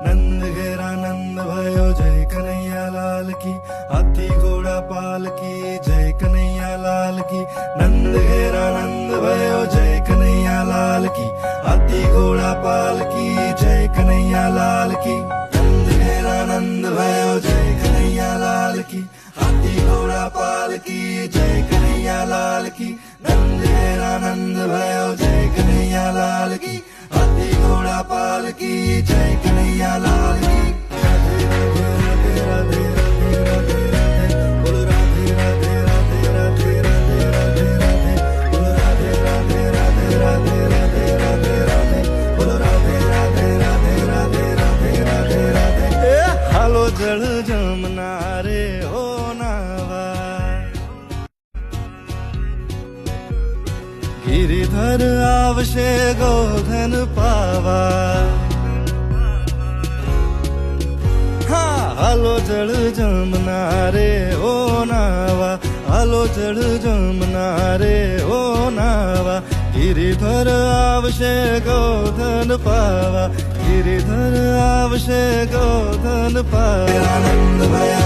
नंद घेरा नंद भयो जय कन्हैया लाल की, हाथी घोड़ा पाल की जय कन्हैया लाल की। नंद घेरा नंद भयो जय कन्हैया लाल की, हाथी घोड़ा पाल की जय कन्हैया लाल की। नंद घेरा नंद भयो जय कन्हैया लाल की, हाथी घोड़ा पाल की जय कन्हैया लाल की। नंद घेरा नंद भयो जय कन्हैया लाल की, हाथी घोड़ा पाल की जय कन्हैया लाल की। राधे राधे राधे राधे राधे राधे, बोल राधे राधे राधे राधे राधे राधे राधे, बोल राधे राधे राधे राधे राधे राधे राधे, बोल राधे राधे राधे राधे राधे राधे राधे। हालो जल जमुना रे हो नावा, गिरिधर आवशे गोधन पावा। हालो जल जमुना रे ओ नावा, हालो जल जमुना रे ओ नावा। गिरिधर आवशे गोधन पावा, गिरिधर आवशे गोधन पावा। नंद भया